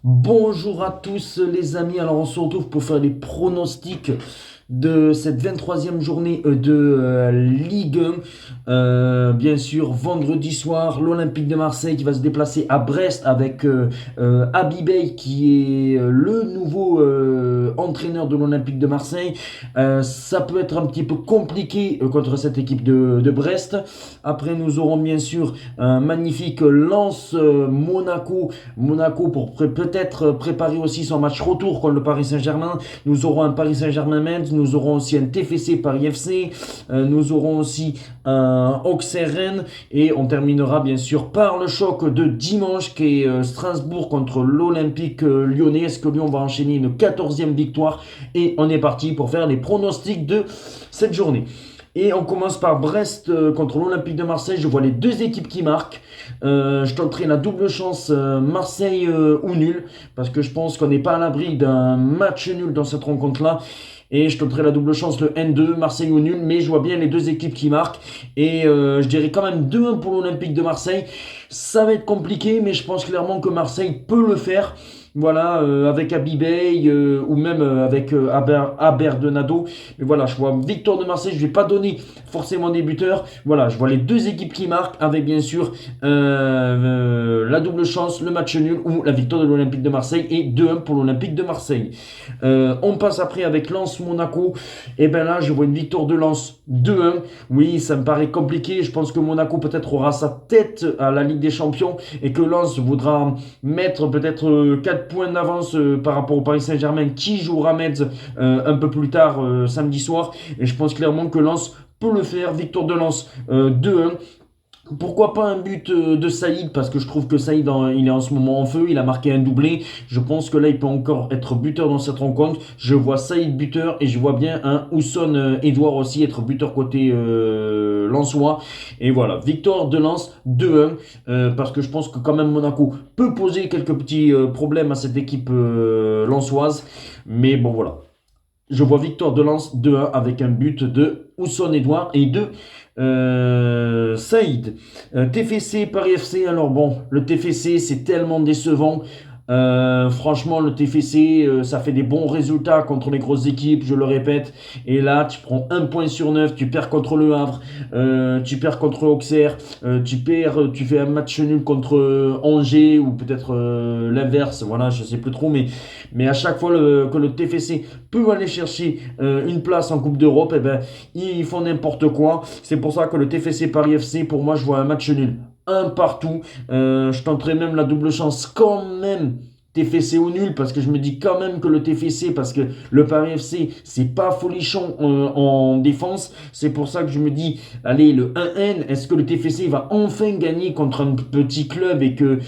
Bonjour à tous les amis, alors on se retrouve pour faire les pronostics de cette 23e journée de Ligue 1. Bien sûr, vendredi soir, l'Olympique de Marseille qui va se déplacer à Brest avec Habibey qui est le nouveau entraîneur de l'Olympique de Marseille. Ça peut être un petit peu compliqué contre cette équipe de Brest. Après, nous aurons bien sûr un magnifique Lens Monaco. Monaco pour peut-être préparer aussi son match retour contre le Paris Saint-Germain. Nous aurons un Paris Saint-Germain-Metz, nous aurons aussi un TFC Paris FC, nous aurons aussi un Auxerre Rennes et on terminera bien sûr par le choc de dimanche qui est Strasbourg contre l'Olympique lyonnais. Est-ce que Lyon va enchaîner une 14e victoire? Et on est parti pour faire les pronostics de cette journée. Et on commence par Brest contre l'Olympique de Marseille. Je vois les deux équipes qui marquent. Je tenterai la double chance Marseille ou nul. Parce que je pense qu'on n'est pas à l'abri d'un match nul dans cette rencontre-là. Et je tenterai la double chance le N2, Marseille ou nul. Mais je vois bien les deux équipes qui marquent. Et je dirais quand même 2-1 pour l'Olympique de Marseille. Ça va être compliqué, mais je pense clairement que Marseille peut le faire. Voilà, avec Abibey ou même avec Aberdonado. Mais voilà, je vois victoire de Marseille. Je ne vais pas donner forcément des buteurs. Voilà, je vois les deux équipes qui marquent avec bien sûr la double chance, le match nul ou la victoire de l'Olympique de Marseille et 2-1 pour l'Olympique de Marseille. On passe après avec Lens-Monaco. Et bien là, je vois une victoire de Lens 2-1. Oui, ça me paraît compliqué. Je pense que Monaco peut-être aura sa tête à la Ligue des Champions et que Lens voudra mettre peut-être 4 points d'avance par rapport au Paris Saint-Germain qui jouera Metz un peu plus tard samedi soir. Et je pense clairement que Lens peut le faire. Victoire de Lens 2-1. Pourquoi pas un but de Saïd, parce que je trouve que Saïd il est en ce moment en feu, il a marqué un doublé. Je pense que là il peut encore être buteur dans cette rencontre. Je vois Saïd buteur et je vois bien un Ousson Edouard aussi être buteur côté Lensois. Et voilà, victoire de Lens 2-1 parce que je pense que quand même Monaco peut poser quelques petits problèmes à cette équipe lensoise. Mais bon voilà. Je vois victoire de Lens 2-1 avec un but de Ousson Edouard et de Saïd. TFC Paris FC, alors bon, le TFC c'est tellement décevant. Franchement, le TFC, ça fait des bons résultats contre les grosses équipes, je le répète. Et là, tu prends un point sur 9, tu perds contre Le Havre, tu perds contre Auxerre, tu fais un match nul contre Angers ou peut-être l'inverse. Voilà, je sais plus trop, mais à chaque fois que le TFC peut aller chercher une place en Coupe d'Europe, eh ben, ils font n'importe quoi. C'est pour ça que le TFC Paris FC, pour moi, je vois un match nul. Un partout. Je tenterai même la double chance quand même. TFC ou nul parce que je me dis quand même que le TFC parce que le Paris FC c'est pas folichon en défense, c'est pour ça que je me dis allez le 1N, est-ce que le TFC va enfin gagner contre un petit club et que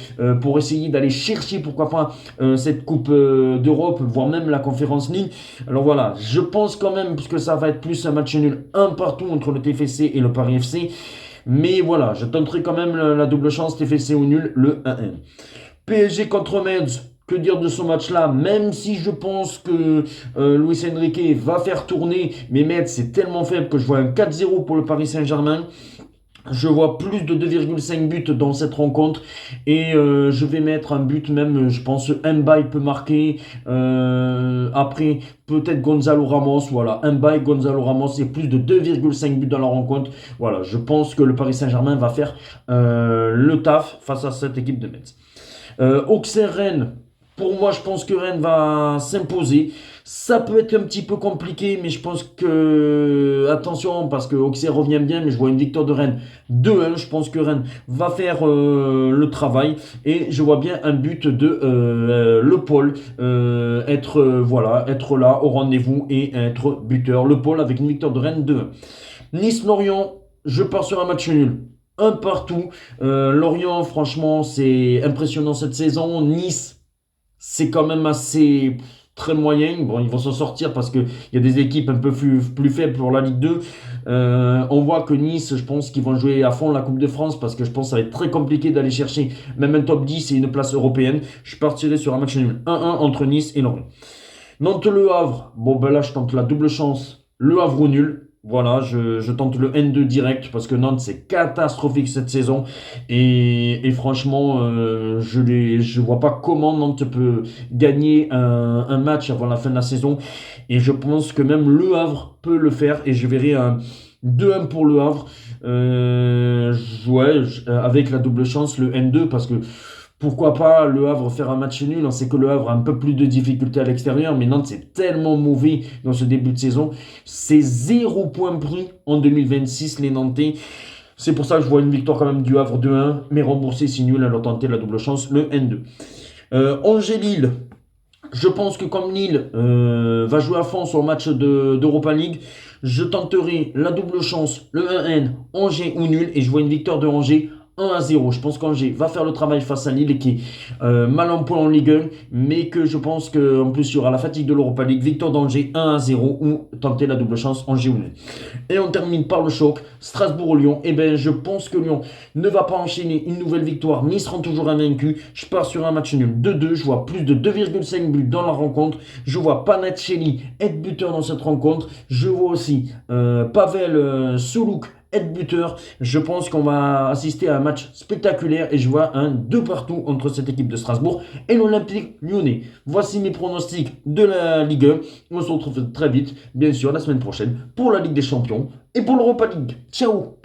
pour essayer d'aller chercher pourquoi pas cette coupe d'Europe voire même la Conférence League. Alors voilà, je pense quand même puisque ça va être plus un match nul un partout entre le TFC et le Paris FC. Mais voilà, je tenterai quand même la double chance TFC au nul, le 1-1. PSG contre Metz, que dire de ce match-là? Même si je pense que Luis Enrique va faire tourner, mais Metz c'est tellement faible que je vois un 4-0 pour le Paris Saint-Germain. Je vois plus de 2,5 buts dans cette rencontre et je vais mettre un but même, je pense Mbaye peut marquer, après peut-être Gonzalo Ramos, voilà, Mbaye, Gonzalo Ramos et plus de 2,5 buts dans la rencontre. Voilà, je pense que le Paris Saint-Germain va faire le taf face à cette équipe de Metz. Auxerre-Rennes, pour moi, je pense que Rennes va s'imposer. Ça peut être un petit peu compliqué, mais je pense que. Attention, parce que Auxerre revient bien, mais je vois une victoire de Rennes 2-1. Je pense que Rennes va faire le travail. Et je vois bien un but de Le Paul voilà, être là au rendez-vous et être buteur. Le Paul avec une victoire de Rennes 2-1. Nice-Lorient, je pars sur un match nul un partout. Lorient, franchement, c'est impressionnant cette saison. Nice, c'est quand même assez très moyen. Bon, ils vont s'en sortir parce qu'il y a des équipes un peu plus faibles pour la Ligue 2. On voit que Nice, je pense qu'ils vont jouer à fond la Coupe de France parce que je pense que ça va être très compliqué d'aller chercher même un top 10 et une place européenne. Je partirai sur un match nul 1-1 entre Nice et Lorient. Nantes-Le Havre, bon ben là je tente la double chance. Le Havre au nul. Voilà, je tente le N2 direct parce que Nantes c'est catastrophique cette saison et franchement je vois pas comment Nantes peut gagner un match avant la fin de la saison et je pense que même Le Havre peut le faire et je verrai un 2-1 pour Le Havre. Ouais, avec la double chance le N2 parce que pourquoi pas Le Havre faire un match nul? On sait que Le Havre a un peu plus de difficultés à l'extérieur, mais Nantes c'est tellement mauvais dans ce début de saison. C'est 0 point pris en 2026, les Nantais. C'est pour ça que je vois une victoire quand même du Havre 2-1, mais remboursé si nul, alors tenter la double chance, le N2. Angers-Lille, je pense que comme Lille va jouer à fond sur le match d'Europa League, je tenterai la double chance, le 1N, Angers ou nul, et je vois une victoire de Angers 1-0. Je pense qu'Angers va faire le travail face à Lille qui est mal en point en Ligue 1, mais que je pense qu'en plus il y aura la fatigue de l'Europa League. Victoire d'Angers 1-0 ou tenter la double chance Angers ou nul. Et on termine par le choc, Strasbourg-Lyon. Eh bien, je pense que Lyon ne va pas enchaîner une nouvelle victoire, ni seront toujours invaincus. Je pars sur un match nul 2-2. Je vois plus de 2,5 buts dans la rencontre. Je vois Panetcheli être buteur dans cette rencontre. Je vois aussi Pavel Soulouk être buteur. Je pense qu'on va assister à un match spectaculaire et je vois un 2 partout entre cette équipe de Strasbourg et l'Olympique lyonnais. Voici mes pronostics de la Ligue 1. On se retrouve très vite, bien sûr, la semaine prochaine pour la Ligue des Champions et pour l'Europa League. Ciao!